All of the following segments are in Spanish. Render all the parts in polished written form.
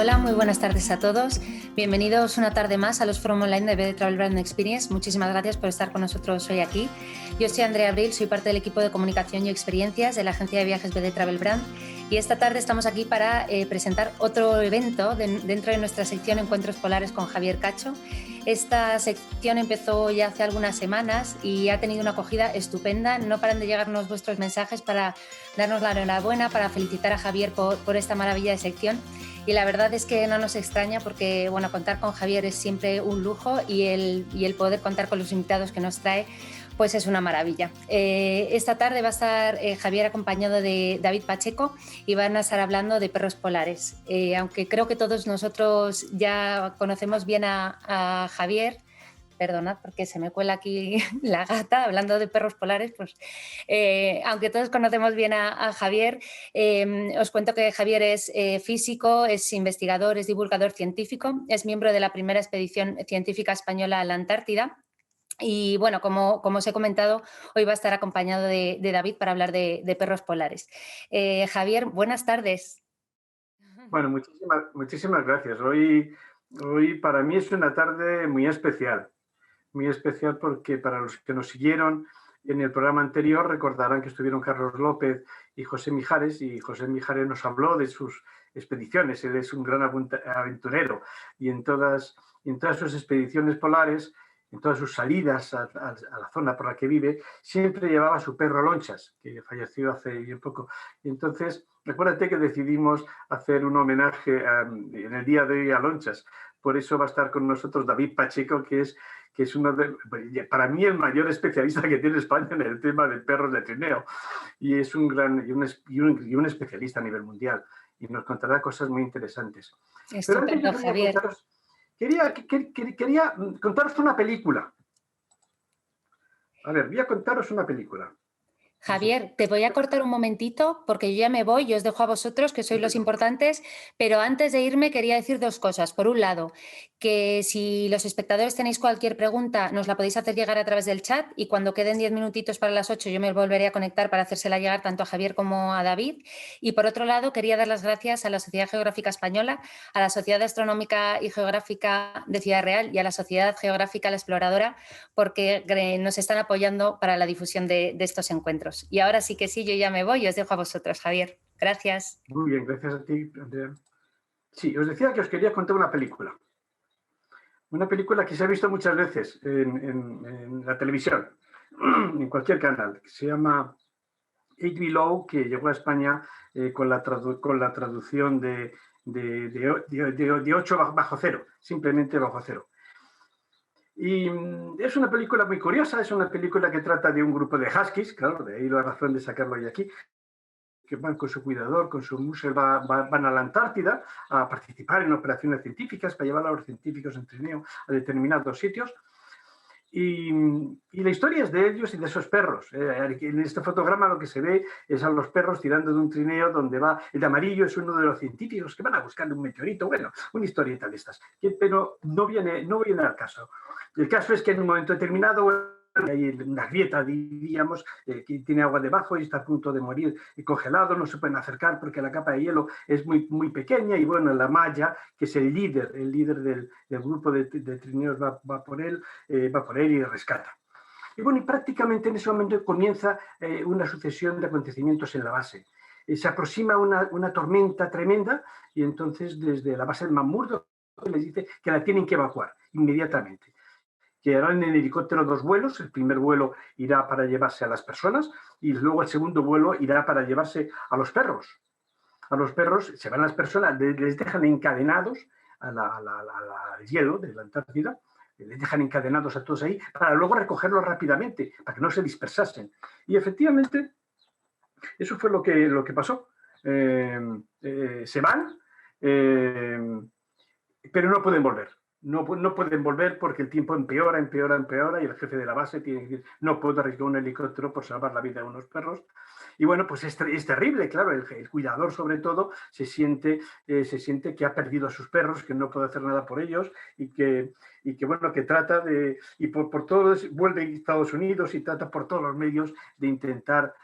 Hola, muy buenas tardes a todos. Bienvenidos una tarde más a los foros online de BD Travel Brand Experience. Muchísimas gracias por estar con nosotros hoy aquí. Yo soy Andrea Abril, soy parte del equipo de comunicación y experiencias de la agencia de viajes BD Travel Brand y esta tarde estamos aquí para presentar otro evento dentro de nuestra sección Encuentros Polares con Javier Cacho. Esta sección empezó ya hace algunas semanas y ha tenido una acogida estupenda. No paran de llegarnos vuestros mensajes para darnos la enhorabuena, para felicitar a Javier por esta maravilla de sección. Y la verdad es que no nos extraña porque bueno, contar con Javier es siempre un lujo y el poder contar con los invitados que nos trae pues es una maravilla. Esta tarde va a estar Javier acompañado de David Pacheco y van a estar hablando de perros polares. Aunque creo que todos nosotros ya conocemos bien a Javier, perdonad porque se me cuela aquí la gata, hablando de perros polares, pues aunque todos conocemos bien a Javier, os cuento que Javier es físico, es investigador, es divulgador científico, es miembro de la primera expedición científica española a la Antártida. Y bueno, como os he comentado, hoy va a estar acompañado de David para hablar de perros polares. Javier, buenas tardes. Bueno, muchísimas gracias. Hoy para mí es una tarde muy especial porque para los que nos siguieron en el programa anterior recordarán que estuvieron Carlos López y José Mijares nos habló de sus expediciones. Él es un gran aventurero y en todas sus expediciones polares, en todas sus salidas a la zona por la que vive, siempre llevaba a su perro Lonchas, que falleció hace bien poco. Y entonces, recuérdate que decidimos hacer un homenaje en el día de hoy a Lonchas. Por eso va a estar con nosotros David Pacheco, que es uno para mí el mayor especialista que tiene España en el tema de perros de trineo. Y es un gran y un especialista a nivel mundial. Y nos contará cosas muy interesantes. Pero antes yo quería contaros una película. A ver, voy a contaros una película. Javier, te voy a cortar un momentito porque yo ya me voy y os dejo a vosotros, que sois los importantes, pero antes de irme quería decir dos cosas. Por un lado, que si los espectadores tenéis cualquier pregunta, nos la podéis hacer llegar a través del chat y cuando queden 10 minutitos para las 8 yo me volveré a conectar para hacérsela llegar tanto a Javier como a David. Y por otro lado, quería dar las gracias a la Sociedad Geográfica Española, a la Sociedad Astronómica y Geográfica de Ciudad Real y a la Sociedad Geográfica La Exploradora porque nos están apoyando para la difusión de estos encuentros. Y ahora sí que sí, yo ya me voy y os dejo a vosotros, Javier. Gracias. Muy bien, gracias a ti, Andrea. Sí, os decía que os quería contar una película. Una película que se ha visto muchas veces en la televisión, en cualquier canal, que se llama Eight Below, que llegó a España con la traducción de 8 bajo cero, simplemente bajo cero. Y es una película muy curiosa, es una película que trata de un grupo de huskies, claro, de ahí la razón de sacarlo hoy aquí, que van con su cuidador, con su musel, van a la Antártida a participar en operaciones científicas para llevar a los científicos en trineo a determinados sitios. Y la historia es de ellos y de esos perros. En este fotograma lo que se ve es a los perros tirando de un trineo donde va, el de amarillo es uno de los científicos que van a buscar un meteorito, bueno, una historieta de estas, pero no viene al caso. El caso es que en un momento determinado hay una grieta, diríamos, que tiene agua debajo y está a punto de morir congelado, no se pueden acercar porque la capa de hielo es muy, muy pequeña y bueno, la malla, que es el líder del grupo de trineos va por él y rescata. Y bueno, y prácticamente en ese momento comienza una sucesión de acontecimientos en la base. Se aproxima una tormenta tremenda y entonces desde la base del McMurdo les dice que la tienen que evacuar inmediatamente. Que harán en helicóptero 2 vuelos. El primer vuelo irá para llevarse a las personas y luego el segundo vuelo irá para llevarse a los perros. A los perros se van las personas, les dejan encadenados al hielo de la Antártida, les dejan encadenados a todos ahí para luego recogerlos rápidamente, para que no se dispersasen. Y efectivamente, eso fue lo que pasó. Se van, pero no pueden volver. No pueden volver porque el tiempo empeora y el jefe de la base tiene que decir no puedo arriesgar un helicóptero por salvar la vida de unos perros. Y bueno, pues es terrible, claro, el cuidador sobre todo se siente que ha perdido a sus perros, que no puede hacer nada por ellos y que bueno, que trata de, y por todo vuelve a Estados Unidos y trata por todos los medios de intentar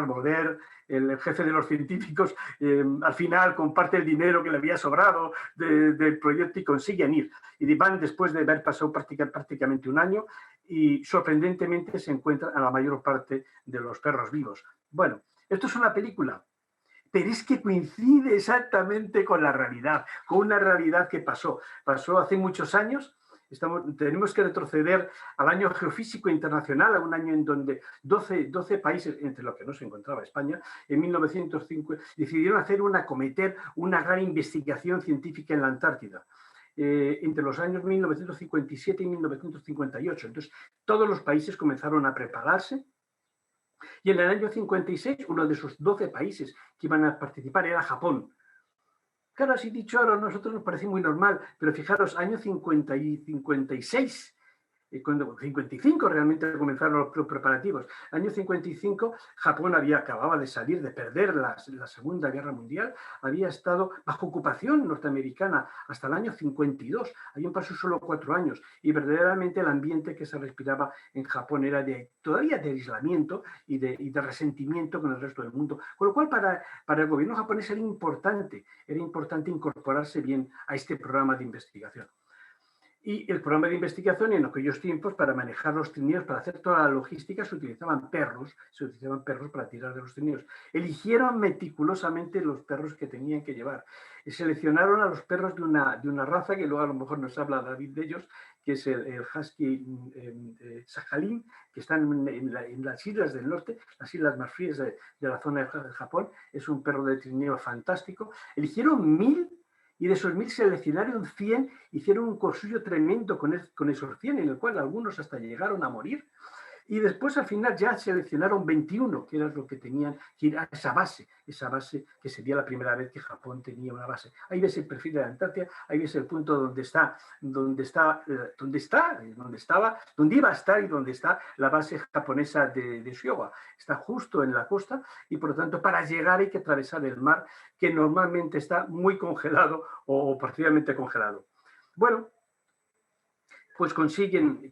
volver, el jefe de los científicos al final comparte el dinero que le había sobrado del proyecto y consiguen ir. Y van después de haber pasado prácticamente un año y sorprendentemente se encuentran a la mayor parte de los perros vivos. Bueno, esto es una película, pero es que coincide exactamente con la realidad, con una realidad que pasó. Pasó hace muchos años. Tenemos que retroceder al año geofísico internacional, a un año en donde 12 países, entre los que no se encontraba España, en 1905 decidieron acometer una gran investigación científica en la Antártida. Entre los años 1957 y 1958. Entonces, todos los países comenzaron a prepararse. Y en el año 56, uno de esos 12 países que iban a participar era Japón. Claro, así dicho ahora a nosotros nos parece muy normal, pero fijaros, año 50 y 56, cuando 55 realmente comenzaron los preparativos. Año 55, Japón acababa de salir, de perder la Segunda Guerra Mundial, había estado bajo ocupación norteamericana hasta el año 52, habían pasado solo 4 años, y verdaderamente el ambiente que se respiraba en Japón era todavía de aislamiento y de resentimiento con el resto del mundo. Con lo cual, para el gobierno japonés era importante incorporarse bien a este programa de investigación. Y el programa de investigación en aquellos tiempos, para manejar los trineos, para hacer toda la logística, se utilizaban perros para tirar de los trineos. Eligieron meticulosamente los perros que tenían que llevar. Y seleccionaron a los perros de una raza que luego a lo mejor nos habla David de ellos, que es el husky Sakhalin, que están en las islas del norte, las islas más frías de la zona de Japón. Es un perro de trineo fantástico. Eligieron 1000. Y de esos 1000 seleccionaron 100, hicieron un cursillo tremendo con esos 100, en el cual algunos hasta llegaron a morir. Y después al final ya seleccionaron 21, que era lo que tenían que ir a esa base que sería la primera vez que Japón tenía una base. Ahí ves el perfil de la Antártida, ahí ves el punto donde iba a estar y donde está la base japonesa de Showa. Está justo en la costa y por lo tanto para llegar hay que atravesar el mar, que normalmente está muy congelado o parcialmente congelado. Bueno, pues consiguen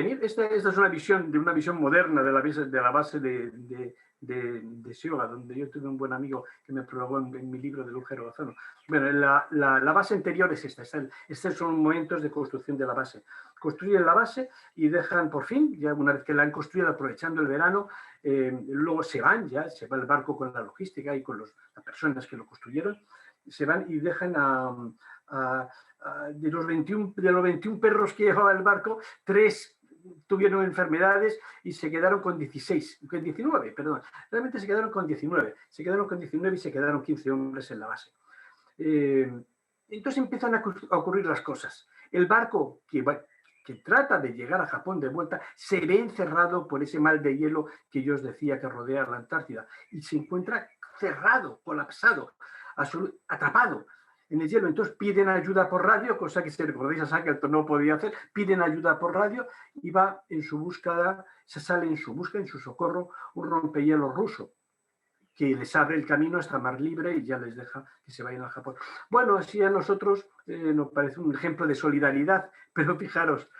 ir. Esta es una visión moderna de la base de Showa, donde yo tuve un buen amigo que me prologó en mi libro de Lugero Ozono. Bueno, la base anterior es esta. Estos son momentos de construcción de la base. Construyen la base y dejan por fin, ya una vez que la han construido, aprovechando el verano, luego se va el barco con la logística y con las personas que lo construyeron, se van y dejan de los 21 perros que llevaba el barco, 3 tuvieron enfermedades y se quedaron con 19, perdón. Realmente se quedaron con 19. Se quedaron con 19 y se quedaron 15 hombres en la base. Entonces empiezan a ocurrir las cosas. El barco que trata de llegar a Japón de vuelta se ve encerrado por ese mal de hielo que yo os decía que rodea la Antártida y se encuentra cerrado, colapsado, atrapado en el hielo. Entonces piden ayuda por radio, cosa que si recordáis a Shackleton no podía hacer. Piden ayuda por radio y va en su búsqueda, en su socorro, un rompehielos ruso que les abre el camino hasta mar libre y ya les deja que se vayan a Japón. Bueno, así a nosotros nos parece un ejemplo de solidaridad, pero fijaros,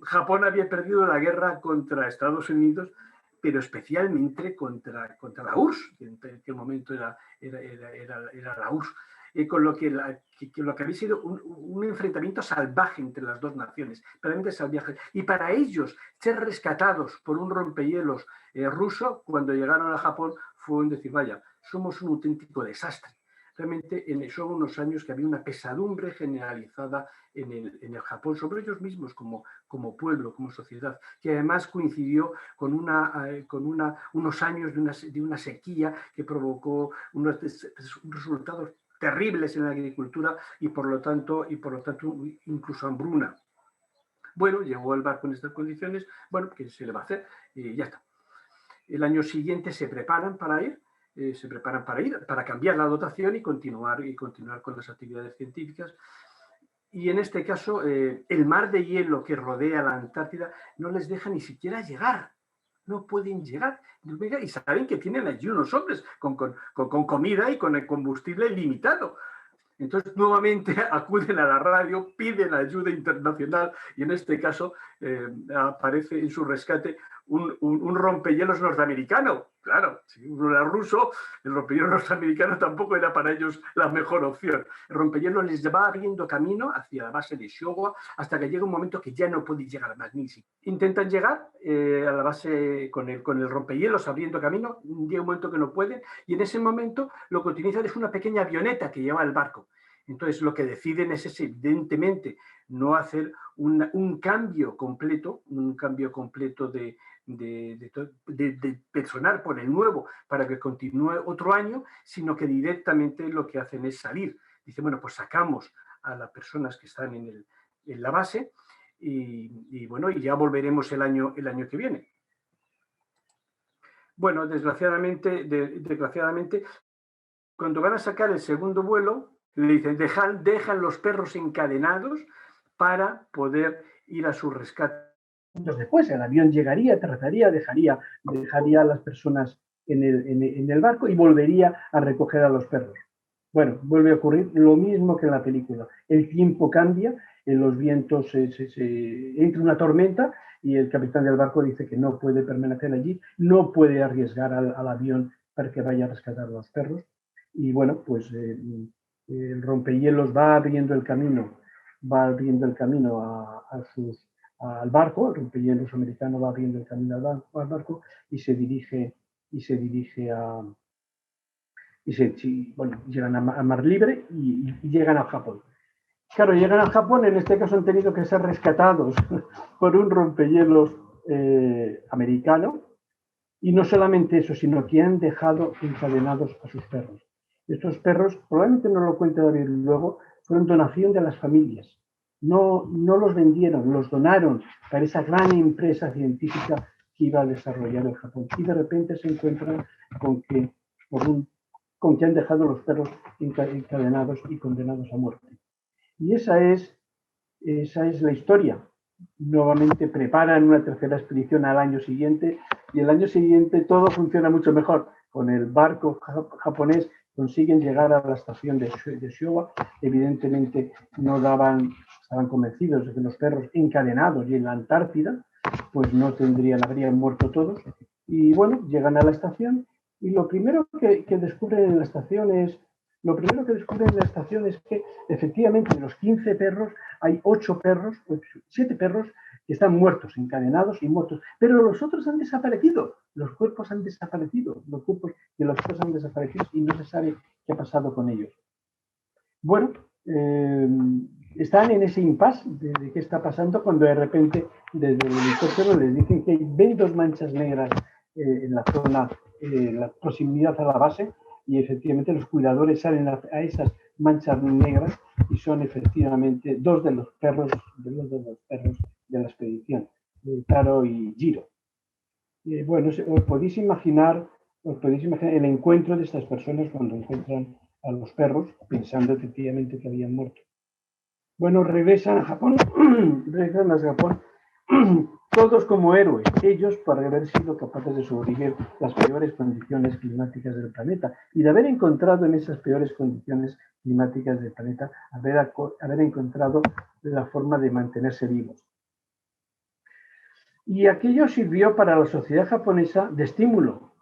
Japón había perdido la guerra contra Estados Unidos, pero especialmente contra la URSS, que en aquel momento era la URSS. Con lo que había sido un enfrentamiento salvaje entre las dos naciones, realmente salvaje. Y para ellos, ser rescatados por un rompehielos ruso, cuando llegaron a Japón, fue decir, vaya, somos un auténtico desastre. Realmente son unos años que había una pesadumbre generalizada en el Japón sobre ellos mismos como pueblo, como sociedad, que además coincidió con unos años de una sequía que provocó unos resultados terribles en la agricultura y por lo tanto incluso hambruna. Bueno, llegó el barco en estas condiciones, bueno, ¿qué se le va a hacer? Y ya está. El año siguiente se preparan para ir, para cambiar la dotación y continuar con las actividades científicas. Y en este caso, el mar de hielo que rodea la Antártida no les deja ni siquiera llegar. No pueden llegar. Y saben que tienen allí unos hombres con comida y con el combustible limitado. Entonces, nuevamente acuden a la radio, piden ayuda internacional y en este caso aparece en su rescate un rompehielos norteamericano. Claro, si uno era ruso, el rompehielos norteamericano tampoco era para ellos la mejor opción. El rompehielos les va abriendo camino hacia la base de Showa hasta que llega un momento que ya no pueden llegar más ni siquiera. Intentan llegar a la base con el rompehielos abriendo camino, llega un momento que no pueden y en ese momento lo que utilizan es una pequeña avioneta que lleva el barco. Entonces lo que deciden es evidentemente no hacer un cambio completo de personal por el nuevo para que continúe otro año, sino que directamente lo que hacen es salir. Dice, bueno, pues sacamos a las personas que están en la base y bueno, y ya volveremos el año que viene. Bueno, desgraciadamente, cuando van a sacar el segundo vuelo, le dicen, dejan los perros encadenados para poder ir a su rescate. Después el avión llegaría, aterrizaría, dejaría a las personas en el barco y volvería a recoger a los perros. Bueno, vuelve a ocurrir lo mismo que en la película. El tiempo cambia, en los vientos entra una tormenta y el capitán del barco dice que no puede permanecer allí, no puede arriesgar al avión para que vaya a rescatar a los perros. Y bueno, pues el rompehielos va abriendo el camino al barco, el rompehielos americano va abriendo el camino al barco y se dirige llegan a mar libre y llegan a Japón. Claro, llegan a Japón, en este caso han tenido que ser rescatados por un rompehielos americano y no solamente eso, sino que han dejado encadenados a sus perros. Estos perros, probablemente no lo cuente David luego, fueron donación de las familias. No los vendieron, los donaron para esa gran empresa científica que iba a desarrollar el Japón. Y de repente se encuentran con que han dejado los perros encadenados y condenados a muerte. Y esa es la historia. Nuevamente preparan una tercera expedición al año siguiente y el año siguiente todo funciona mucho mejor. Con el barco japonés consiguen llegar a la estación de Showa. Evidentemente estaban convencidos de que los perros encadenados y en la Antártida pues habrían muerto todos. Y bueno, llegan a la estación y lo primero que descubren en la estación es que efectivamente de los 15 perros hay 7 perros que están muertos, encadenados y muertos, pero los otros han desaparecido, los cuerpos han desaparecido, los cuerpos de los otros han desaparecido y no se sabe qué ha pasado con ellos. Bueno, están en ese impasse de qué está pasando cuando de repente desde el helicóptero les dicen que ven 2 manchas negras en la zona, la proximidad a la base, y efectivamente los cuidadores salen a esas manchas negras y son efectivamente 2 de los perros de la expedición, Taro y Jiro. Bueno, os podéis imaginar el encuentro de estas personas cuando encuentran a los perros, pensando efectivamente que habían muerto. Bueno, regresan a Japón, todos como héroes, ellos por haber sido capaces de sobrevivir las peores condiciones climáticas del planeta y de haber encontrado en esas peores condiciones climáticas del planeta, haber encontrado la forma de mantenerse vivos. Y aquello sirvió para la sociedad japonesa de estímulo.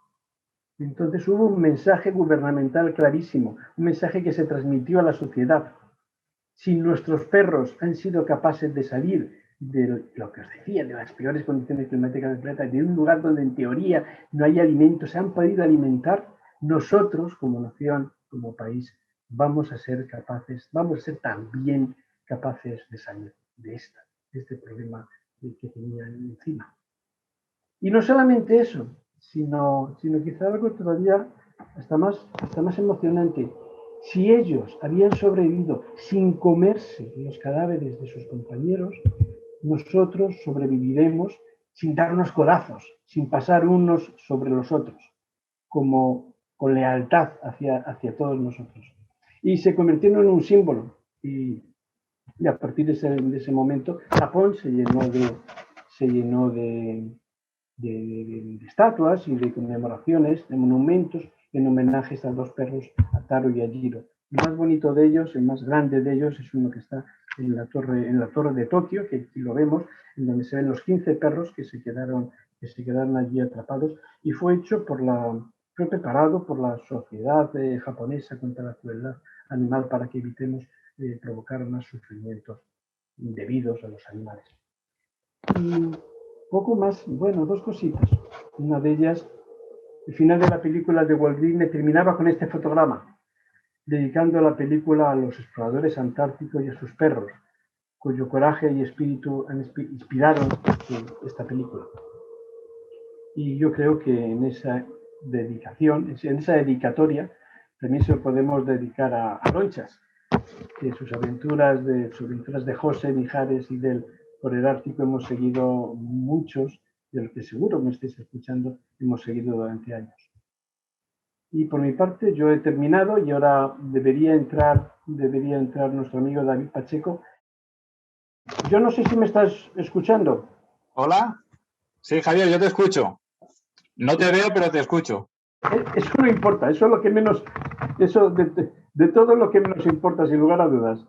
Entonces hubo un mensaje gubernamental clarísimo, un mensaje que se transmitió a la sociedad. Si nuestros perros han sido capaces de salir de lo que os decía, de las peores condiciones climáticas del planeta, de un lugar donde en teoría no hay alimentos, se han podido alimentar, nosotros como nación, como país, vamos a ser también capaces de salir de este problema que tenían encima. Y no solamente eso, sino quizá algo todavía hasta más emocionante. Si ellos habían sobrevivido sin comerse los cadáveres de sus compañeros, nosotros sobreviviremos sin darnos codazos, sin pasar unos sobre los otros, como con lealtad hacia todos nosotros. Y se convirtieron en un símbolo. Y a partir de ese momento, Japón se llenó de estatuas y de conmemoraciones, de monumentos en homenaje a estos 2 perros, a Taro y a Jiro. El más bonito de ellos, el más grande de ellos, es uno que está en la torre de Tokio, que aquí lo vemos, en donde se ven los 15 perros que se quedaron que se quedaron allí atrapados, y fue preparado por la sociedad japonesa contra la crueldad animal para que evitemos provocar más sufrimientos indebidos a los animales. Y poco más, bueno, dos cositas. Una de ellas, el final de la película de Walt Disney terminaba con este fotograma, dedicando la película a los exploradores antárticos y a sus perros, cuyo coraje y espíritu inspiraron esta película. Y yo creo que en esa dedicación, en esa dedicatoria, también se lo podemos dedicar a Ronchas, que sus aventuras de José, Mijares y del por el Ártico hemos seguido muchos, de los que seguro me estéis escuchando, hemos seguido durante años. Y por mi parte yo he terminado y ahora debería entrar nuestro amigo David Pacheco. Yo no sé si me estás escuchando. ¿Hola? Sí, Javier, yo te escucho. No te veo, pero te escucho. Eso no importa, eso es lo que menos, eso de todo lo que menos importa, sin lugar a dudas.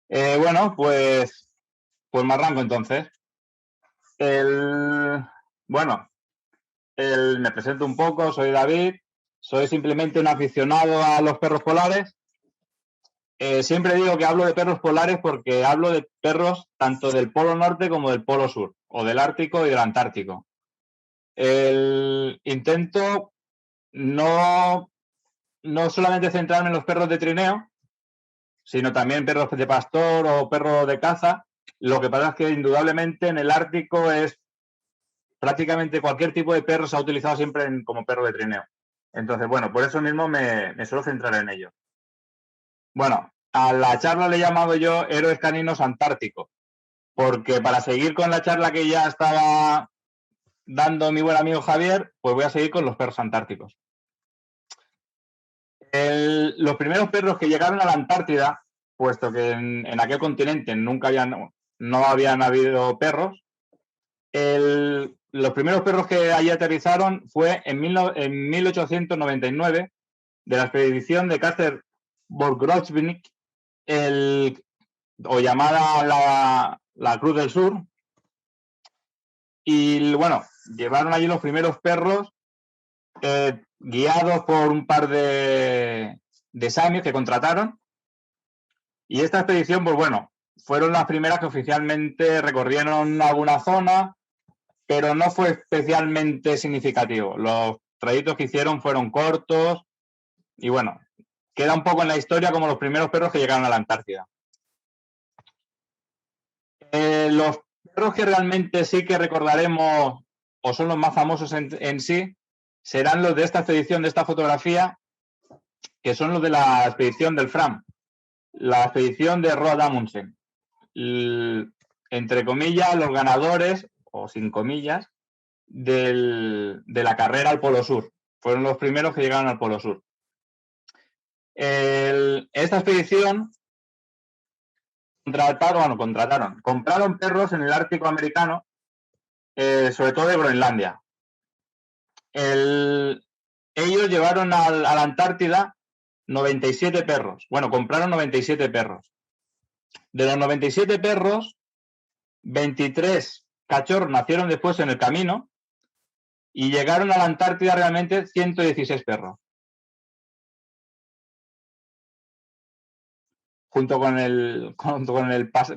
Bueno, pues me arranco entonces. Me presento un poco, soy David, soy simplemente un aficionado a los perros polares. Siempre digo que hablo de perros polares porque hablo de perros tanto del Polo Norte como del Polo Sur, o del Ártico y del Antártico. Intento no solamente centrarme en los perros de trineo, sino también perros de pastor o perros de caza. Lo que pasa es que indudablemente en el Ártico es prácticamente cualquier tipo de perro se ha utilizado siempre como perro de trineo. Entonces, bueno, por eso mismo me suelo centrar en ello. Bueno, a la charla le he llamado yo Héroes Caninos Antárticos, porque para seguir con la charla que ya estaba dando mi buen amigo Javier, pues voy a seguir con los perros antárticos. Los primeros perros que llegaron a la Antártida, puesto que en aquel continente no habían habido perros, los primeros perros que allí aterrizaron fue en 1899, de la expedición de Carter Borgrovnik, o llamada la Cruz del Sur. Y bueno, llevaron allí los primeros perros guiados por un par de samios que contrataron. Y esta expedición, pues bueno, fueron las primeras que oficialmente recorrieron alguna zona, pero no fue especialmente significativo. Los trayectos que hicieron fueron cortos y bueno, queda un poco en la historia como los primeros perros que llegaron a la Antártida. Los perros que realmente sí que recordaremos o son los más famosos en sí serán los de esta expedición, de esta fotografía, que son los de la expedición del Fram, la expedición de Roald Amundsen. Entre comillas, los ganadores, o sin comillas, de la carrera al Polo Sur. Fueron los primeros que llegaron al Polo Sur. Esta expedición compraron perros en el Ártico americano, sobre todo de Groenlandia. Ellos llevaron a la Antártida 97 perros. Bueno, compraron 97 perros. De los 97 perros, 23 cachorros nacieron después en el camino y llegaron a la Antártida realmente 116 perros. Junto con el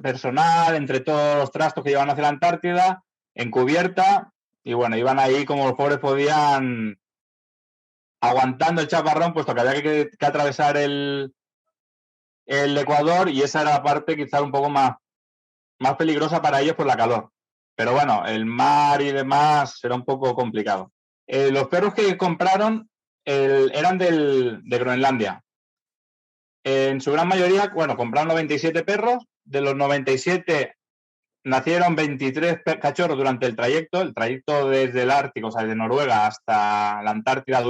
personal, entre todos los trastos que llevan hacia la Antártida, en cubierta, y bueno, iban ahí como los pobres podían, aguantando el chaparrón, puesto que había que atravesar el Ecuador, y esa era la parte quizá un poco más peligrosa para ellos por la calor. Pero bueno, el mar y demás era un poco complicado. Los perros que compraron eran de Groenlandia. En su gran mayoría, bueno, compraron 97 perros. De los 97 nacieron 23 cachorros durante el trayecto. El trayecto desde el Ártico, o sea, desde Noruega hasta la Antártida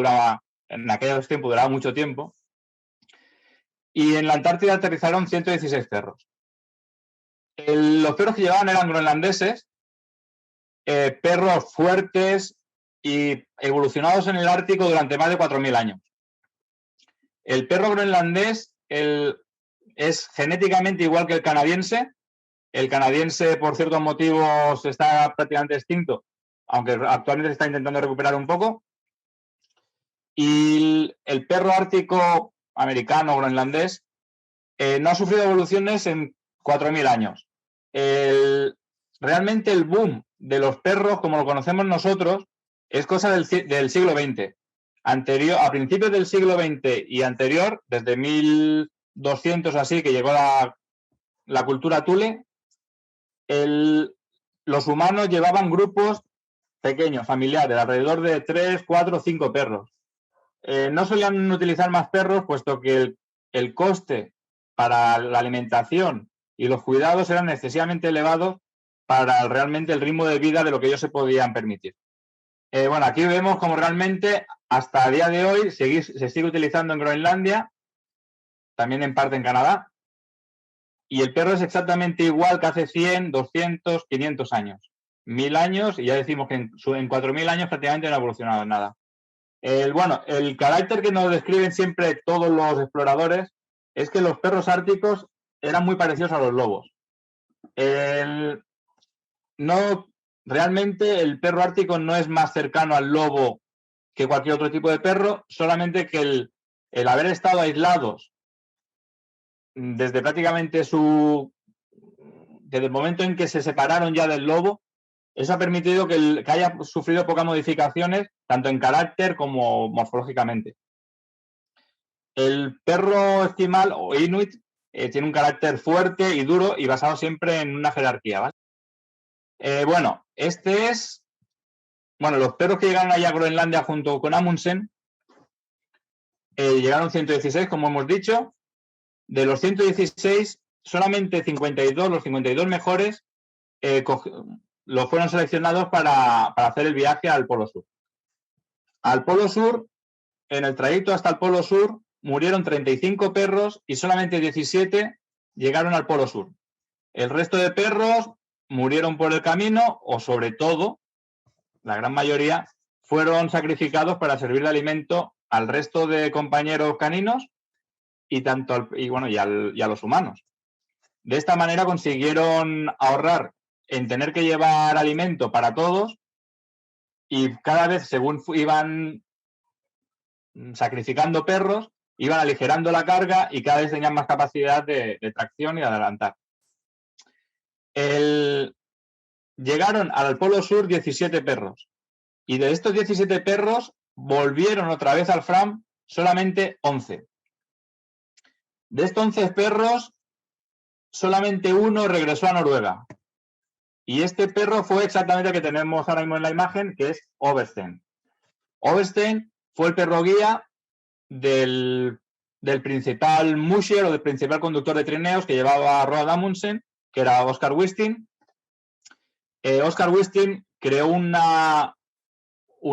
en aquellos tiempos duraba mucho tiempo. Y en la Antártida aterrizaron 116 perros. Los perros que llevaban eran groenlandeses, perros fuertes y evolucionados en el Ártico durante más de 4.000 años. El perro groenlandés es genéticamente igual que el canadiense. El canadiense, por ciertos motivos, está prácticamente extinto, aunque actualmente se está intentando recuperar un poco. Y el perro ártico americano o groenlandés no ha sufrido evoluciones en 4.000 años. Realmente el boom de los perros, como lo conocemos nosotros, es cosa del siglo XX. A principios del siglo XX y anterior, desde 1200 así, que llegó la cultura Thule, los humanos llevaban grupos pequeños, familiares, alrededor de 3, 4, 5 perros. No solían utilizar más perros, puesto que el coste para la alimentación y los cuidados eran excesivamente elevados para realmente el ritmo de vida de lo que ellos se podían permitir. Bueno, aquí vemos como realmente hasta el día de hoy se sigue utilizando en Groenlandia, también en parte en Canadá, y el perro es exactamente igual que hace 100, 200, 500 años. 1000 años, y ya decimos que en 4000 años prácticamente no ha evolucionado en nada. El carácter que nos describen siempre todos los exploradores es que los perros árticos eran muy parecidos a los lobos. Realmente el perro ártico no es más cercano al lobo que cualquier otro tipo de perro, solamente que el haber estado aislados desde prácticamente desde el momento en que se separaron ya del lobo, eso ha permitido que haya sufrido pocas modificaciones, tanto en carácter como morfológicamente. El perro esquimal o inuit tiene un carácter fuerte y duro y basado siempre en una jerarquía, ¿vale? Los perros que llegaron allá a Groenlandia junto con Amundsen llegaron 116, como hemos dicho. De los 116, solamente 52, los 52 mejores, los fueron seleccionados para hacer el viaje al Polo Sur. Al Polo Sur, en el trayecto hasta el Polo Sur, murieron 35 perros y solamente 17 llegaron al Polo Sur. El resto de perros murieron por el camino o, sobre todo, la gran mayoría, fueron sacrificados para servir de alimento al resto de compañeros caninos y a los humanos. De esta manera consiguieron ahorrar en tener que llevar alimento para todos y cada vez, según iban sacrificando perros, iban aligerando la carga y cada vez tenían más capacidad de tracción y de adelantar. Llegaron al Polo Sur 17 perros y de estos 17 perros volvieron otra vez al Fram solamente 11. De estos 11 perros, solamente uno regresó a Noruega. Y este perro fue exactamente el que tenemos ahora mismo en la imagen, que es Oberstein. Oberstein fue el perro guía del principal musher o del principal conductor de trineos que llevaba a Roald Amundsen, que era Oscar Wisting. Oscar Wisting creó una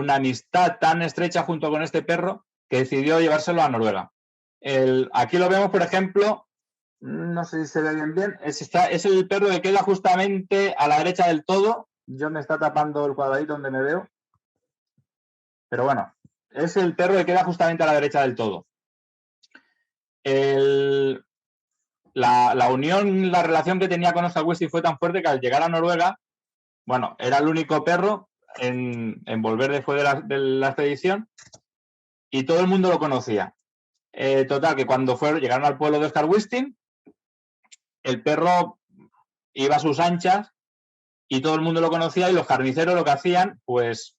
amistad tan estrecha junto con este perro que decidió llevárselo a Noruega. Aquí lo vemos, por ejemplo, no sé si se ve bien, es el perro que queda justamente a la derecha del todo. Yo me está tapando el cuadradito donde me veo. Pero bueno, es el perro que queda justamente a la derecha del todo. La unión, la relación que tenía con Oscar Wisting fue tan fuerte que al llegar a Noruega, era el único perro en volver después de la expedición y todo el mundo lo conocía. Total, que cuando llegaron al pueblo de Oscar Wisting, el perro iba a sus anchas y todo el mundo lo conocía y los carniceros lo que hacían, pues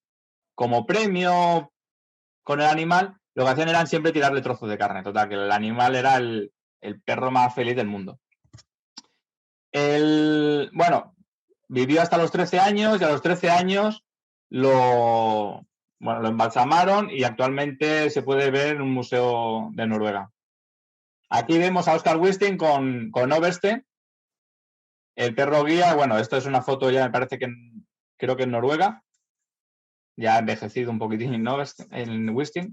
como premio con el animal, lo que hacían eran siempre tirarle trozos de carne. Total, que el animal era el perro más feliz del mundo. Vivió hasta los 13 años y a los 13 años lo embalsamaron y actualmente se puede ver en un museo de Noruega. Aquí vemos a Oscar Wisting con Oberstein, el perro guía. Esto es una foto ya, me parece que creo que en Noruega. Ya ha envejecido un poquitín en Wisting.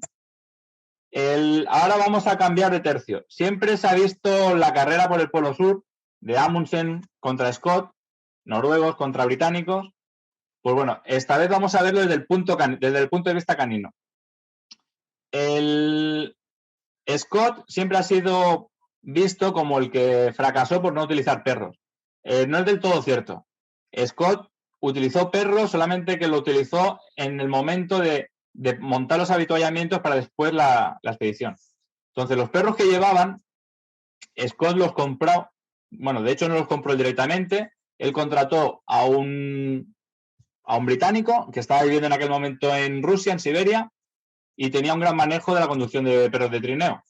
Ahora vamos a cambiar de tercio. Siempre se ha visto la carrera por el Polo Sur de Amundsen contra Scott, noruegos contra británicos. Pues esta vez vamos a verlo desde el punto de vista canino. Scott siempre ha sido visto como el que fracasó por no utilizar perros. No es del todo cierto. Scott utilizó perros, solamente que lo utilizó en el momento de montar los avituallamientos para después la expedición. Entonces, los perros que llevaban, Scott los compró, bueno, de hecho no los compró él directamente, él contrató a un británico que estaba viviendo en aquel momento en Rusia, en Siberia, y tenía un gran manejo de la conducción de perros de trineo.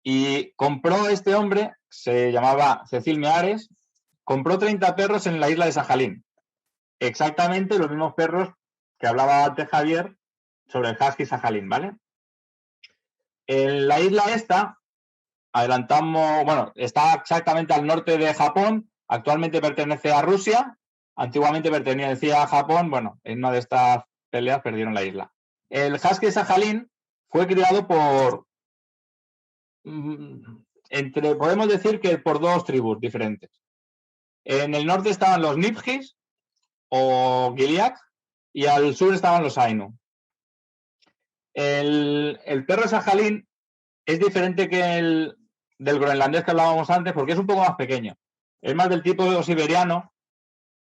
Y compró este hombre, se llamaba Cecil Meares, compró 30 perros en la isla de Sajalín. Exactamente los mismos perros que hablaba antes Javier sobre el husky Sajalín, ¿vale? En la isla esta, adelantamos, bueno, está exactamente al norte de Japón, actualmente pertenece a Rusia, antiguamente pertenecía a Japón, bueno, en una de estas peleas perdieron la isla. El husky Sajalín fue criado por, podemos decir que por dos tribus diferentes. En el norte estaban los Nipgis o Giliak y al sur estaban los Ainu. El perro Sajalín es diferente que el del groenlandés que hablábamos antes porque es un poco más pequeño. Es más del tipo siberiano,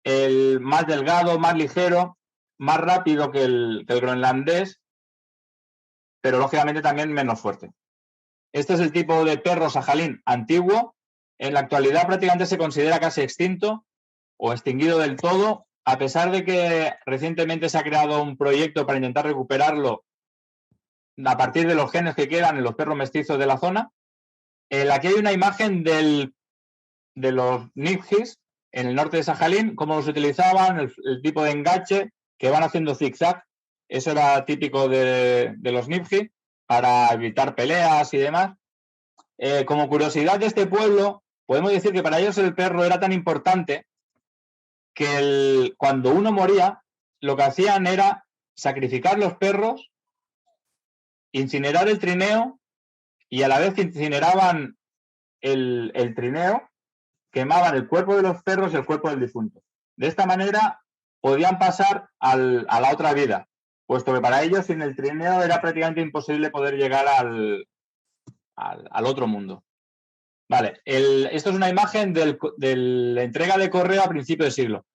el más delgado, más ligero, más rápido que el groenlandés, pero lógicamente también menos fuerte. Este es el tipo de perro Sajalín antiguo. En la actualidad prácticamente se considera casi extinto o extinguido del todo, a pesar de que recientemente se ha creado un proyecto para intentar recuperarlo a partir de los genes que quedan en los perros mestizos de la zona. Aquí hay una imagen de los Nipgis en el norte de Sajalín, cómo los utilizaban, el tipo de enganche que van haciendo zigzag. Eso era típico de los Nipgis para evitar peleas y demás. Como curiosidad de este pueblo, podemos decir que para ellos el perro era tan importante que cuando uno moría, lo que hacían era sacrificar los perros, incinerar el trineo y a la vez que incineraban el trineo, quemaban el cuerpo de los perros y el cuerpo del difunto. De esta manera podían pasar a la otra vida, puesto que para ellos sin el trineo era prácticamente imposible poder llegar al otro mundo. Vale, esto es una imagen de la entrega de correo a principios de siglo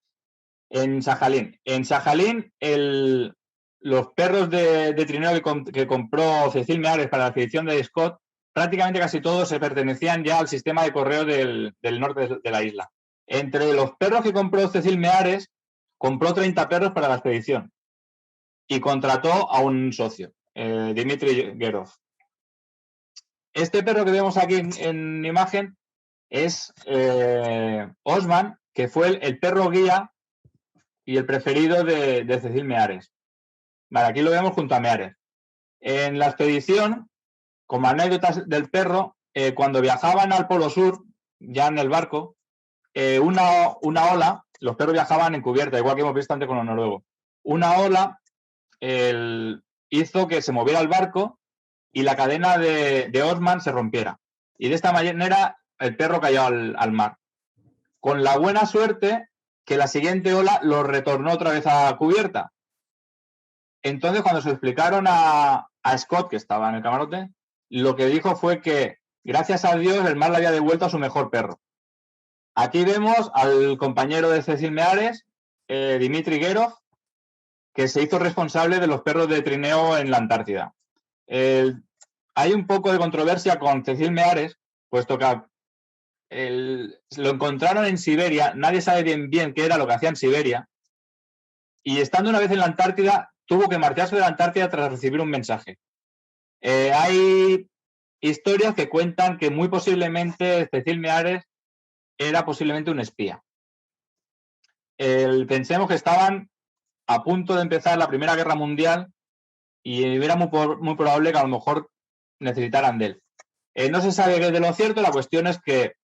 en Sajalín. En Sajalín, los perros de trineo que compró Cecil Meares para la expedición de Scott, prácticamente casi todos se pertenecían ya al sistema de correo del norte de la isla. Entre los perros que compró Cecil Meares, compró 30 perros para la expedición y contrató a un socio, Dmitry Gerov. Este perro que vemos aquí en imagen es Osman, que fue el perro guía y el preferido de Cecil Meares. Vale, aquí lo vemos junto a Meares. En la expedición, como anécdotas del perro, cuando viajaban al Polo Sur, ya en el barco, una ola, los perros viajaban en cubierta, igual que hemos visto antes con los noruegos. Una ola hizo que se moviera el barco y la cadena de Osman se rompiera. Y de esta manera el perro cayó al mar. Con la buena suerte que la siguiente ola lo retornó otra vez a cubierta. Entonces, cuando se lo explicaron a Scott, que estaba en el camarote, lo que dijo fue que, gracias a Dios, el mar le había devuelto a su mejor perro. Aquí vemos al compañero de Cecil Meares, Dmitry Gerov, que se hizo responsable de los perros de trineo en la Antártida. Hay un poco de controversia con Cecil Meares, puesto que lo encontraron en Siberia, nadie sabe bien qué era lo que hacía en Siberia, y estando una vez en la Antártida, tuvo que marcharse de la Antártida tras recibir un mensaje. Hay historias que cuentan que muy posiblemente Cecil Meares era posiblemente un espía. Pensemos que estaban a punto de empezar la Primera Guerra Mundial y era muy probable que a lo mejor necesitaran de él. No se sabe qué es de lo cierto, la cuestión es que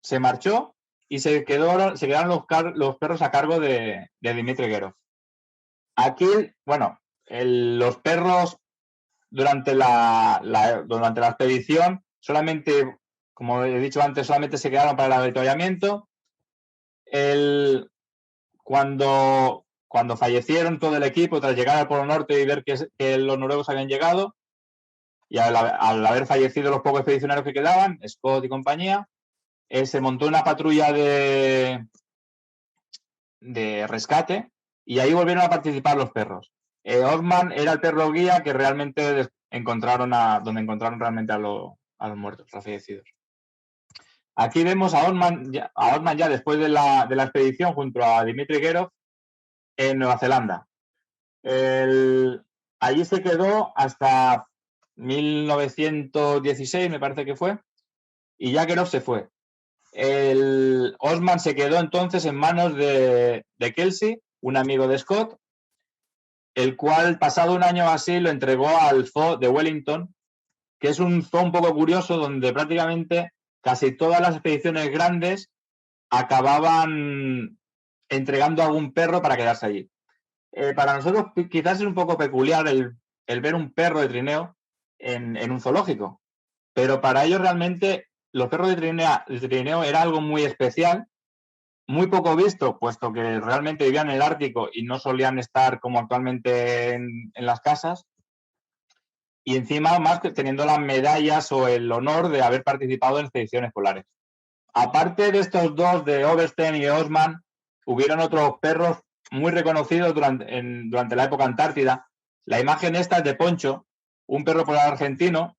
se marchó y se quedaron los perros a cargo de Dmitry Gerov. Aquí, bueno, los perros durante la expedición solamente, como he dicho antes, solamente se quedaron para el avituallamiento. Cuando fallecieron todo el equipo, tras llegar al Polo Norte y ver que los noruegos habían llegado, y al haber fallecido los pocos expedicionarios que quedaban, Scott y compañía, se montó una patrulla de de rescate y ahí volvieron a participar los perros. Osman era el perro guía que realmente encontraron realmente a los muertos, a los fallecidos. Aquí vemos a Osman ya después de la expedición junto a Dimitri Gerov en Nueva Zelanda. Allí se quedó hasta 1916, me parece que fue, y ya Gerov se fue. Osman se quedó entonces en manos de Kelsey, un amigo de Scott, el cual, pasado un año así, lo entregó al Zoo de Wellington, que es un zoo un poco curioso donde prácticamente casi todas las expediciones grandes acababan entregando a algún perro para quedarse allí. Para nosotros quizás es un poco peculiar el ver un perro de trineo en un zoológico, pero para ellos realmente los perros de trineo era algo muy especial, muy poco visto, puesto que realmente vivían en el Ártico y no solían estar como actualmente en las casas, y encima más que teniendo las medallas o el honor de haber participado en expediciones polares. Aparte de estos dos, de Oberstein y Osman, hubieron otros perros muy reconocidos durante la época antártida. La imagen esta es de Poncho, un perro polar argentino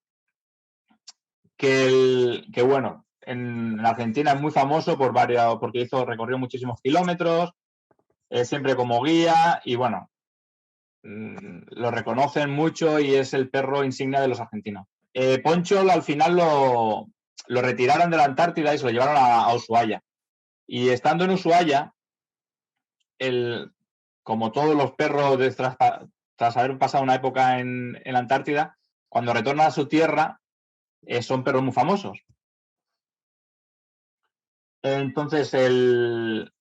que bueno, en Argentina es muy famoso porque recorrió muchísimos kilómetros, siempre como guía y bueno, lo reconocen mucho y es el perro insignia de los argentinos. Poncho al final lo retiraron de la Antártida y se lo llevaron a Ushuaia. Y estando en Ushuaia, como todos los perros tras haber pasado una época en la Antártida, cuando retornan a su tierra, son perros muy famosos. Entonces el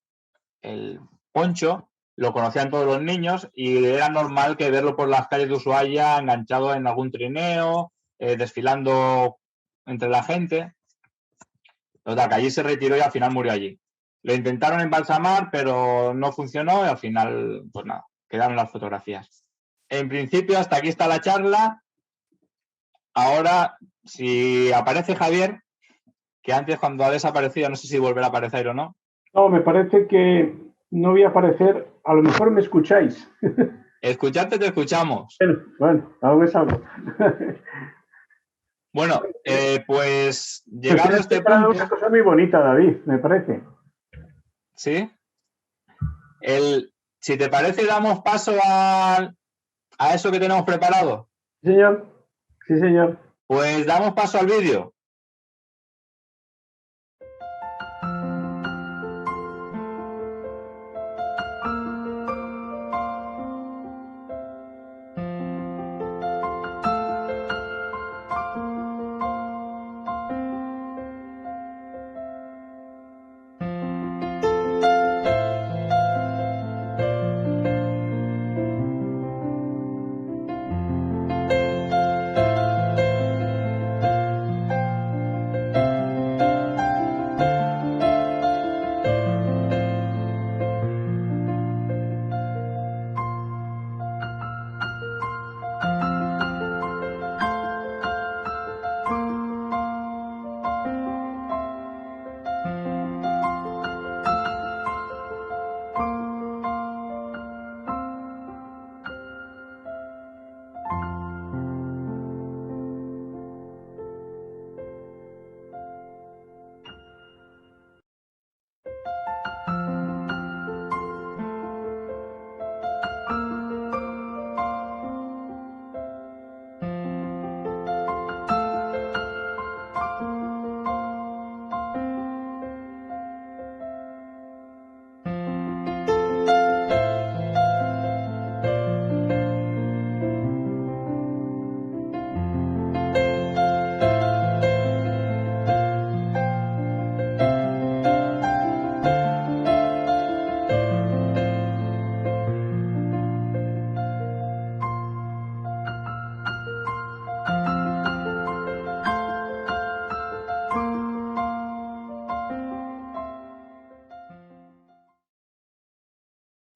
Poncho lo conocían todos los niños y era normal que verlo por las calles de Ushuaia enganchado en algún trineo, desfilando entre la gente. Total, que allí se retiró y al final murió allí. Lo intentaron embalsamar, pero no funcionó y al final, pues nada, quedaron las fotografías. En principio, hasta aquí está la charla. Ahora, si aparece Javier, que antes cuando ha desaparecido, no sé si volverá a aparecer o no. No, me parece que no voy a aparecer. A lo mejor me escucháis. Escucharte te escuchamos. Bueno, algo es algo. Bueno, pues llegado a este punto... Una cosa muy bonita, David, me parece. ¿Sí? Si te parece, damos paso a eso que tenemos preparado. Sí, señor. Sí, señor. Pues damos paso al vídeo.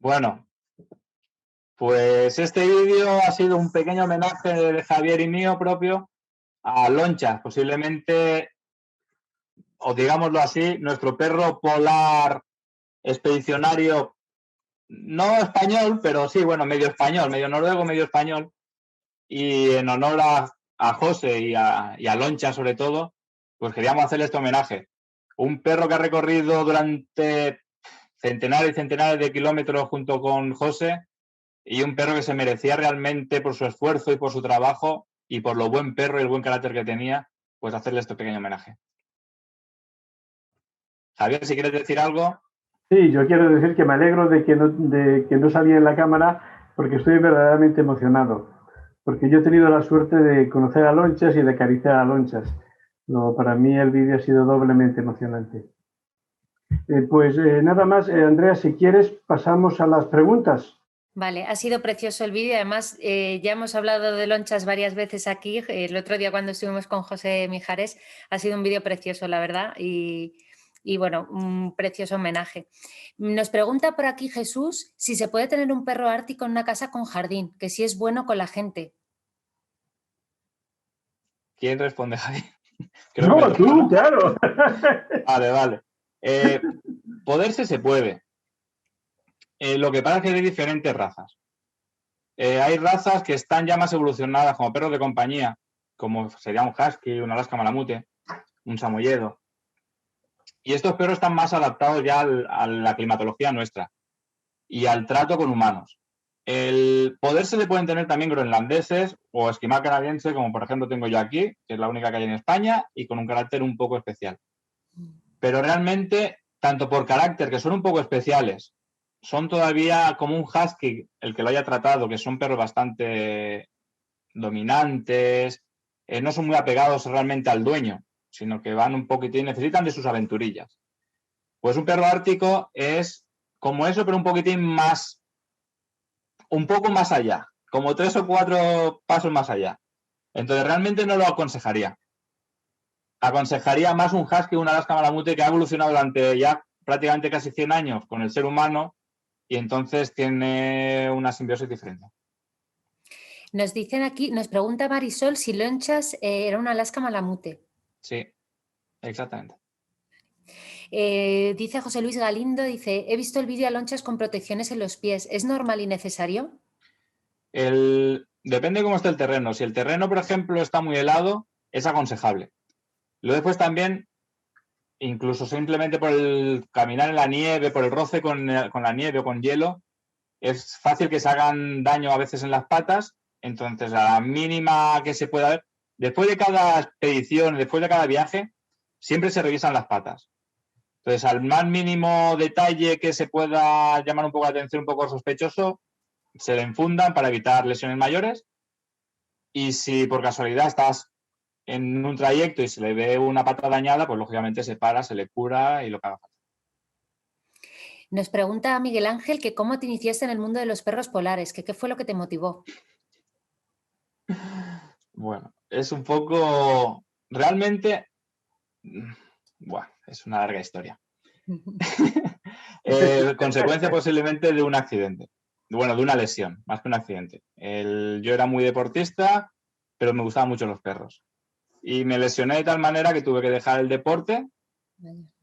Bueno, pues este vídeo ha sido un pequeño homenaje de Javier y mío propio a Loncha, posiblemente, o digámoslo así, nuestro perro polar expedicionario no español, pero sí, bueno, medio español, medio noruego, medio español. Y en honor a José y a Loncha, sobre todo, pues queríamos hacerle este homenaje. Un perro que ha recorrido durante centenares y centenares de kilómetros junto con José, y un perro que se merecía realmente por su esfuerzo y por su trabajo y por lo buen perro y el buen carácter que tenía, pues hacerle este pequeño homenaje. Javier, si quieres decir algo. Sí, yo quiero decir que me alegro de que no salía en la cámara porque estoy verdaderamente emocionado. Porque yo he tenido la suerte de conocer a Lonchas y de acariciar a Lonchas. Para mí el vídeo ha sido doblemente emocionante. Nada más, Andrea, si quieres, pasamos a las preguntas. Vale, ha sido precioso el vídeo. Además, ya hemos hablado de lonchas varias veces aquí. El otro día cuando estuvimos con José Mijares, ha sido un vídeo precioso, la verdad. Y bueno, un precioso homenaje. Nos pregunta por aquí Jesús si se puede tener un perro ártico en una casa con jardín, que si es bueno con la gente. ¿Quién responde, Javier? No, tú, claro. Vale. Poderse se puede. Lo que pasa es que hay diferentes razas. Hay razas que están ya más evolucionadas como perros de compañía, como sería un husky, un Alaska Malamute, un samoyedo. Y estos perros están más adaptados ya a la climatología nuestra y al trato con humanos. El poder se le pueden tener también groenlandeses o esquimal canadiense, como por ejemplo tengo yo aquí, que es la única que hay en España, y con un carácter un poco especial. Pero realmente, tanto por carácter, que son un poco especiales, son todavía como un husky, el que lo haya tratado, que son perros bastante dominantes, no son muy apegados realmente al dueño, sino que van un poquitín, necesitan de sus aventurillas. Pues un perro ártico es como eso, pero un poquitín más, un poco más allá, como 3 o 4 pasos más allá. Entonces realmente no lo aconsejaría. Aconsejaría más un husky o un Alaska Malamute que ha evolucionado durante ya prácticamente casi 100 años con el ser humano y entonces tiene una simbiosis diferente. Nos dicen aquí, nos pregunta Marisol si Lonchas era un Alaska Malamute. Sí, exactamente. Dice José Luis Galindo, dice, he visto el vídeo a Lonchas con protecciones en los pies. ¿Es normal y necesario? Depende cómo esté el terreno. Si el terreno, por ejemplo, está muy helado, es aconsejable. Luego después también, incluso simplemente por el caminar en la nieve, por el roce con la nieve o con hielo, es fácil que se hagan daño a veces en las patas. Entonces, a la mínima que se pueda ver, después de cada expedición, después de cada viaje, siempre se revisan las patas. Entonces, al más mínimo detalle que se pueda llamar un poco la atención, un poco sospechoso, se le enfundan para evitar lesiones mayores. Y si por casualidad estás en un trayecto y se le ve una pata dañada, pues lógicamente se para, se le cura y lo que haga falta. Nos pregunta Miguel Ángel que cómo te iniciaste en el mundo de los perros polares, que qué fue lo que te motivó. Bueno, es un poco... Realmente... Bueno, es una larga historia. Consecuencia posiblemente de un accidente. Bueno, de una lesión, más que un accidente. Yo era muy deportista, pero me gustaban mucho los perros. Y me lesioné de tal manera que tuve que dejar el deporte.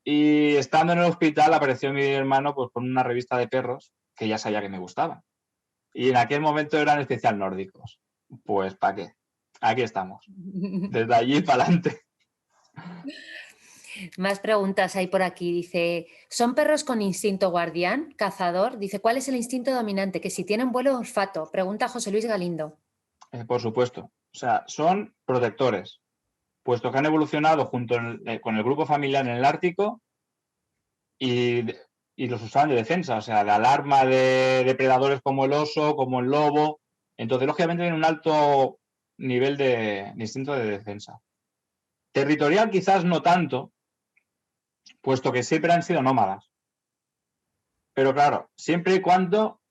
Y estando en el hospital apareció mi hermano pues, con una revista de perros que ya sabía que me gustaba. Y en aquel momento eran especial nórdicos. Pues, ¿para qué? Aquí estamos. Desde allí para adelante. Más preguntas hay por aquí. Dice, ¿son perros con instinto guardián, cazador? Dice, ¿cuál es el instinto dominante? Que si tienen vuelo o olfato. Pregunta José Luis Galindo. Por supuesto. O sea, son protectores, puesto que han evolucionado junto con el grupo familiar en el Ártico y los usaban de defensa, o sea, de alarma de depredadores como el oso, como el lobo. Entonces, lógicamente, tienen un alto nivel de instinto de defensa. Territorial quizás no tanto, puesto que siempre han sido nómadas. Pero claro, siempre y cuando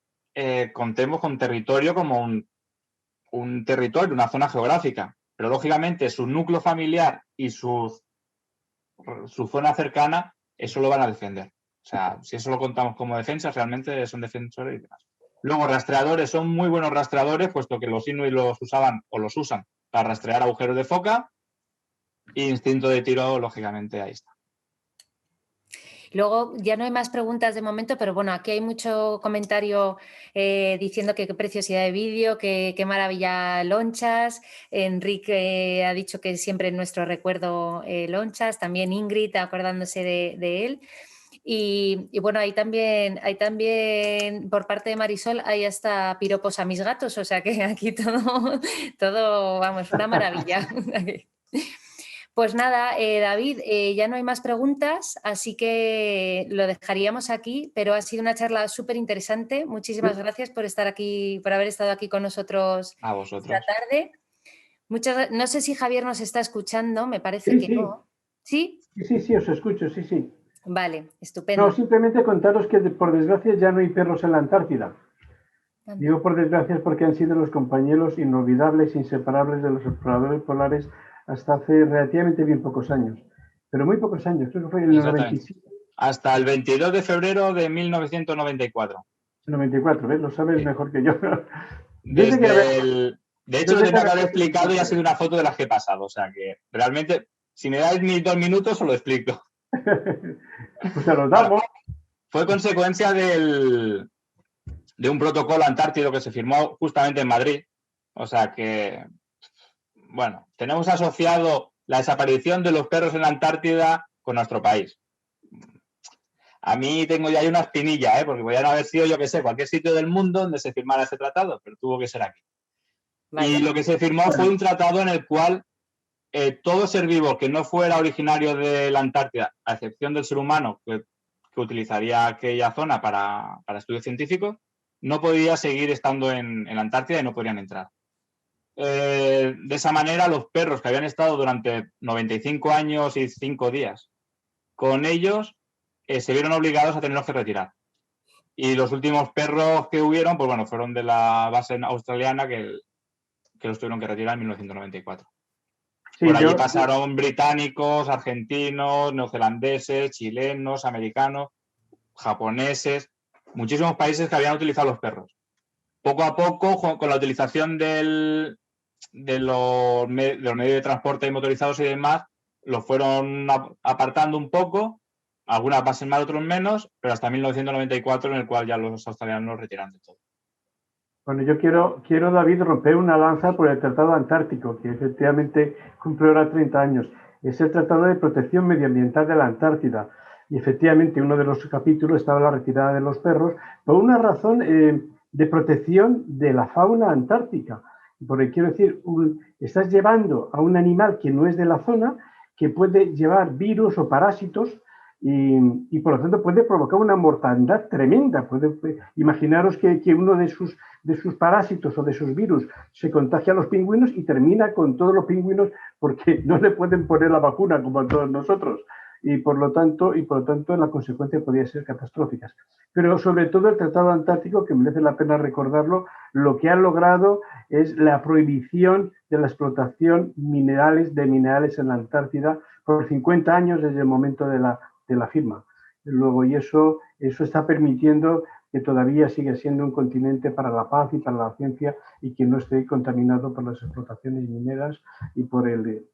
contemos con territorio como un territorio, una zona geográfica. Pero lógicamente su núcleo familiar y su zona cercana, eso lo van a defender. O sea, si eso lo contamos como defensa, realmente son defensores y demás. Luego, rastreadores, son muy buenos rastreadores, puesto que los inuit los usaban o los usan para rastrear agujeros de foca. E instinto de tiro, lógicamente, ahí está. Luego ya no hay más preguntas de momento, pero bueno, aquí hay mucho comentario diciendo que qué preciosidad de vídeo, que qué maravilla Lonchas. Enrique ha dicho que siempre en nuestro recuerdo Lonchas, también Ingrid acordándose de él. Y bueno, hay también por parte de Marisol, hay hasta piropos a mis gatos, o sea que aquí todo vamos, una maravilla. Pues nada, David, ya no hay más preguntas, así que lo dejaríamos aquí, pero ha sido una charla súper interesante. Muchísimas gracias por estar aquí, por haber estado aquí con nosotros A vosotros. esta tarde. No sé si Javier nos está escuchando, me parece Sí, que sí. no. ¿Sí? Sí, os escucho, sí. Vale, estupendo. No, simplemente contaros que por desgracia ya no hay perros en la Antártida. Digo por desgracia porque han sido los compañeros inolvidables, inseparables de los exploradores polares hasta hace relativamente bien pocos años. Pero muy pocos años, creo que fue en el 97. Hasta el 22 de febrero de 1994. 94, ¿ves? Lo sabes mejor que yo. De hecho, lo tenía que haber explicado y ha sido una foto de las que he pasado. O sea que realmente, si me dais mis 2 minutos, os lo explico. Pues se los damos. Fue consecuencia de un protocolo antártico que se firmó justamente en Madrid. O sea que, bueno, tenemos asociado la desaparición de los perros en la Antártida con nuestro país. A mí tengo ya ahí una espinilla, porque podrían haber sido, yo que sé, cualquier sitio del mundo donde se firmara ese tratado, pero tuvo que ser aquí. Vaya. Y lo que se firmó fue un tratado en el cual todo ser vivo que no fuera originario de la Antártida, a excepción del ser humano que utilizaría aquella zona para estudios científicos, no podía seguir estando en la Antártida y no podrían entrar. De esa manera, los perros que habían estado durante 95 años y 5 días con ellos se vieron obligados a tenerlos que retirar. Y los últimos perros que hubieron, pues bueno, fueron de la base australiana que los tuvieron que retirar en 1994. Sí, por allí pasaron británicos, argentinos, neozelandeses, chilenos, americanos, japoneses, muchísimos países que habían utilizado los perros. Poco a poco, con la utilización de los medios de transporte motorizados y demás, los fueron apartando un poco, algunas bases más, otros menos, pero hasta 1994, en el cual ya los australianos los retiran de todo. Bueno, yo quiero, David, romper una lanza por el Tratado Antártico, que efectivamente cumple ahora 30 años. Es el Tratado de Protección Medioambiental de la Antártida. Y efectivamente, uno de los capítulos estaba la retirada de los perros por una razón de protección de la fauna antártica. Porque quiero decir, estás llevando a un animal que no es de la zona, que puede llevar virus o parásitos, y por lo tanto puede provocar una mortandad tremenda. Imaginaros que uno de sus parásitos o de sus virus se contagia a los pingüinos y termina con todos los pingüinos porque no le pueden poner la vacuna como a todos nosotros. Y por lo tanto las consecuencias podrían ser catastróficas. Pero sobre todo el Tratado Antártico, que merece la pena recordarlo, lo que ha logrado es la prohibición de la explotación de minerales en la Antártida por 50 años desde el momento de la firma. Luego, y eso está permitiendo que todavía siga siendo un continente para la paz y para la ciencia y que no esté contaminado por las explotaciones mineras y por el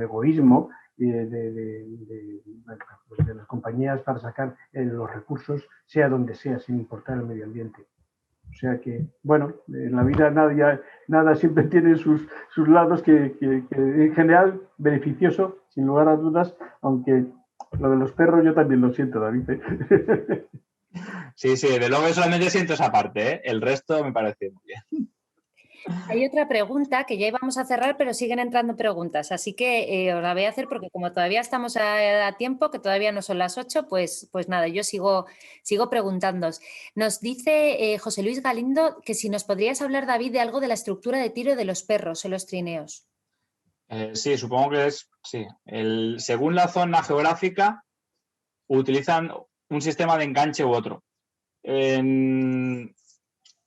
egoísmo de las compañías para sacar los recursos, sea donde sea, sin importar el medio ambiente. O sea que, bueno, en la vida nada siempre tiene sus lados que en general beneficioso, sin lugar a dudas, aunque lo de los perros yo también lo siento, David. Sí, de luego solamente siento esa parte, el resto me parece muy bien. Hay otra pregunta que ya íbamos a cerrar, pero siguen entrando preguntas, así que os la voy a hacer porque como todavía estamos a tiempo, que todavía no son las 8, pues nada, yo sigo preguntándoos. Nos dice José Luis Galindo que si nos podrías hablar, David, de algo de la estructura de tiro de los perros en los trineos. Sí, supongo que sí. Según la zona geográfica, utilizan un sistema de enganche u otro.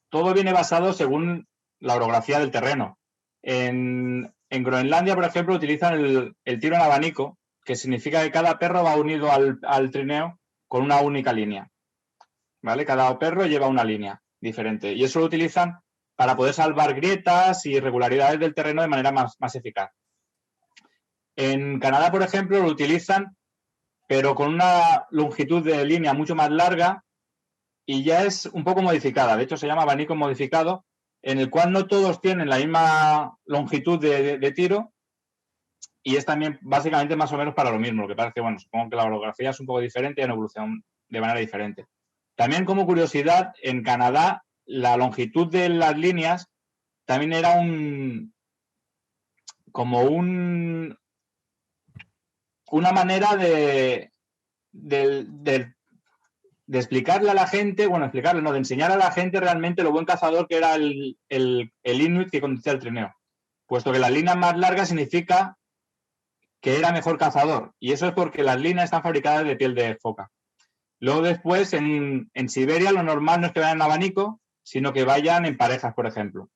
Todo viene basado según la orografía del terreno. En Groenlandia, por ejemplo, utilizan el tiro en abanico, que significa que cada perro va unido al trineo con una única línea. ¿Vale? Cada perro lleva una línea diferente. Y eso lo utilizan para poder salvar grietas y irregularidades del terreno de manera más eficaz. En Canadá, por ejemplo, lo utilizan pero con una longitud de línea mucho más larga y ya es un poco modificada. De hecho, se llama abanico modificado, en el cual no todos tienen la misma longitud de tiro y es también básicamente más o menos para lo mismo. Lo que pasa es que, bueno, supongo que la orografía es un poco diferente y han evolucionado de manera diferente. También, como curiosidad, en Canadá la longitud de las líneas también era una manera de explicarle a la gente, bueno, explicarle, no, de enseñar a la gente realmente lo buen cazador que era el inuit que conducía el trineo. Puesto que las líneas más largas significa que era mejor cazador. Y eso es porque las líneas están fabricadas de piel de foca. Luego después, en Siberia, lo normal no es que vayan en abanico, sino que vayan en parejas, por ejemplo.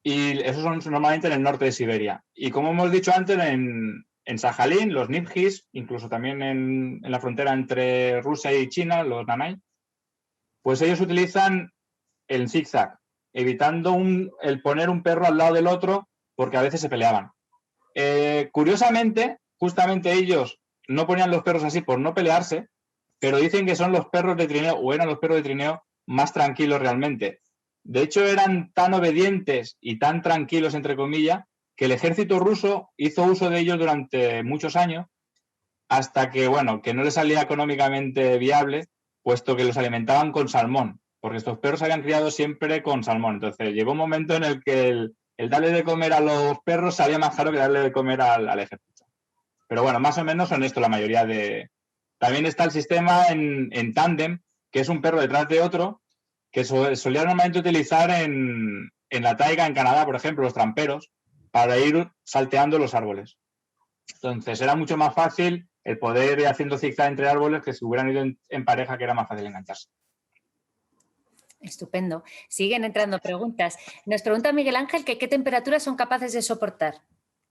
Y esos son normalmente en el norte de Siberia. Y como hemos dicho antes, en Sajalín, los Nipjis, incluso también en la frontera entre Rusia y China, los Nanay, pues ellos utilizan el zigzag, evitando el poner un perro al lado del otro, porque a veces se peleaban. Curiosamente, justamente ellos no ponían los perros así por no pelearse, pero dicen que son los perros de trineo, o eran los perros de trineo, más tranquilos realmente. De hecho, eran tan obedientes y tan tranquilos, entre comillas, que el ejército ruso hizo uso de ellos durante muchos años, hasta que, bueno, que no les salía económicamente viable, puesto que los alimentaban con salmón, porque estos perros se habían criado siempre con salmón. Entonces, llegó un momento en el que el darle de comer a los perros salía más caro que darle de comer al ejército. Pero bueno, más o menos son esto la mayoría de... También está el sistema en tándem, que es un perro detrás de otro, que solía normalmente utilizar en la taiga, en Canadá, por ejemplo, los tramperos, para ir salteando los árboles. Entonces, era mucho más fácil el poder ir haciendo zigzag entre árboles que si hubieran ido en pareja, que era más fácil engancharse. Estupendo. Siguen entrando preguntas. Nos pregunta Miguel Ángel que qué temperaturas son capaces de soportar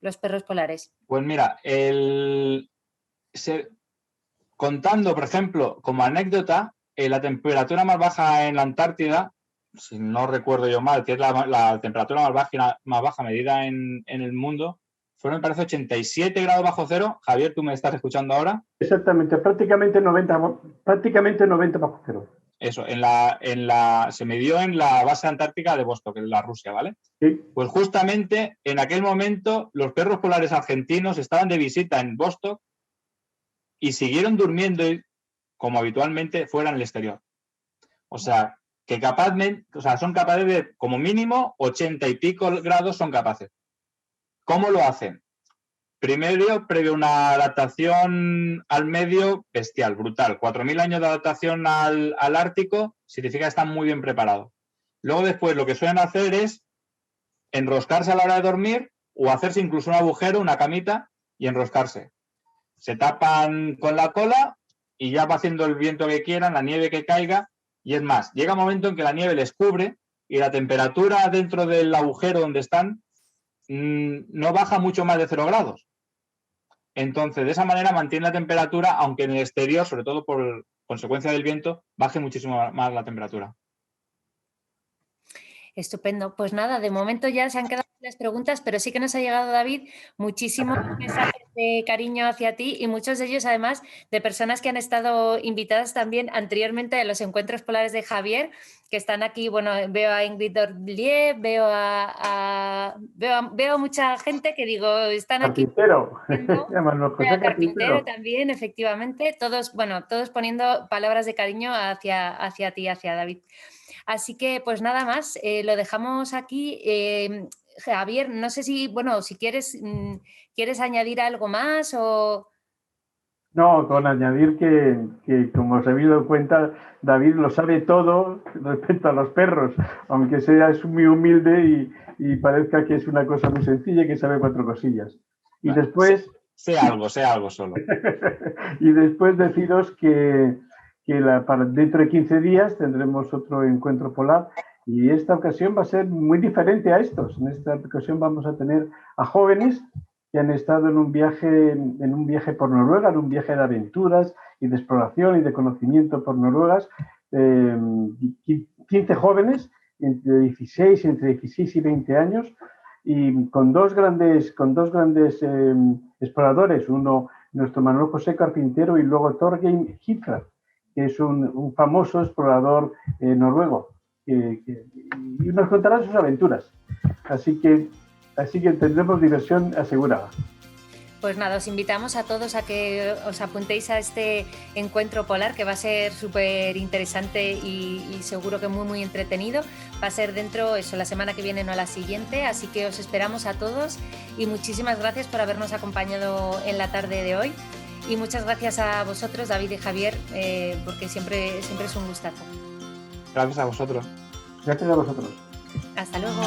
los perros polares. Pues mira, contando, por ejemplo, como anécdota, la temperatura más baja en la Antártida, si no recuerdo yo mal, que es la temperatura más baja medida en el mundo, fueron, me parece, 87 grados bajo cero. Javier, ¿tú me estás escuchando ahora? Exactamente, prácticamente 90 bajo cero. Eso, se midió en la base antártica de Vostok, en la Rusia, ¿vale? Sí. Pues justamente en aquel momento los perros polares argentinos estaban de visita en Vostok y siguieron durmiendo como habitualmente fuera en el exterior. O sea, que son capaces de, como mínimo, 80 y pico grados son capaces. ¿Cómo lo hacen? Primero, previo una adaptación al medio bestial, brutal. 4.000 años de adaptación al Ártico significa que están muy bien preparados. Luego, después, lo que suelen hacer es enroscarse a la hora de dormir o hacerse incluso un agujero, una camita, y enroscarse. Se tapan con la cola y ya va haciendo el viento que quieran, la nieve que caiga. Y es más, llega un momento en que la nieve les cubre y la temperatura dentro del agujero donde están no baja mucho más de 0 grados. Entonces, de esa manera mantiene la temperatura, aunque en el exterior, sobre todo por consecuencia del viento, baje muchísimo más la temperatura. Estupendo. Pues nada, de momento ya se han quedado las preguntas, pero sí que nos ha llegado, David, muchísimos mensajes de cariño hacia ti y muchos de ellos, además, de personas que han estado invitadas también anteriormente a los encuentros polares de Javier, que están aquí. Bueno, veo a Ingrid Orlier, veo a mucha gente que digo, están aquí. Carpintero. José Carpintero también, efectivamente. Todos poniendo palabras de cariño hacia ti, hacia David. Así que, pues nada más, lo dejamos aquí. Javier, no sé si quieres añadir algo más o... No, con añadir que, como os habéis dado cuenta, David lo sabe todo respecto a los perros, aunque es muy humilde y parezca que es una cosa muy sencilla y que sabe 4 cosillas. Y después... Sé algo solo. Y después deciros que dentro de 15 días tendremos otro encuentro polar y esta ocasión va a ser muy diferente a estos. En esta ocasión vamos a tener a jóvenes que han estado en un viaje por Noruega, en un viaje de aventuras y de exploración y de conocimiento por Noruega. 15 jóvenes entre 16 y 20 años y con dos grandes exploradores, uno nuestro Manuel José Carpintero y luego Thorgeir Hitler, que es un famoso explorador noruego, y nos contará sus aventuras. Así que tendremos diversión asegurada. Pues nada, os invitamos a todos a que os apuntéis a este encuentro polar, que va a ser súper interesante y seguro que muy entretenido. Va a ser dentro, la semana que viene, no la siguiente, así que os esperamos a todos y muchísimas gracias por habernos acompañado en la tarde de hoy. Y muchas gracias a vosotros, David y Javier, porque siempre es un gustazo. Gracias a vosotros. Gracias a vosotros. Hasta luego.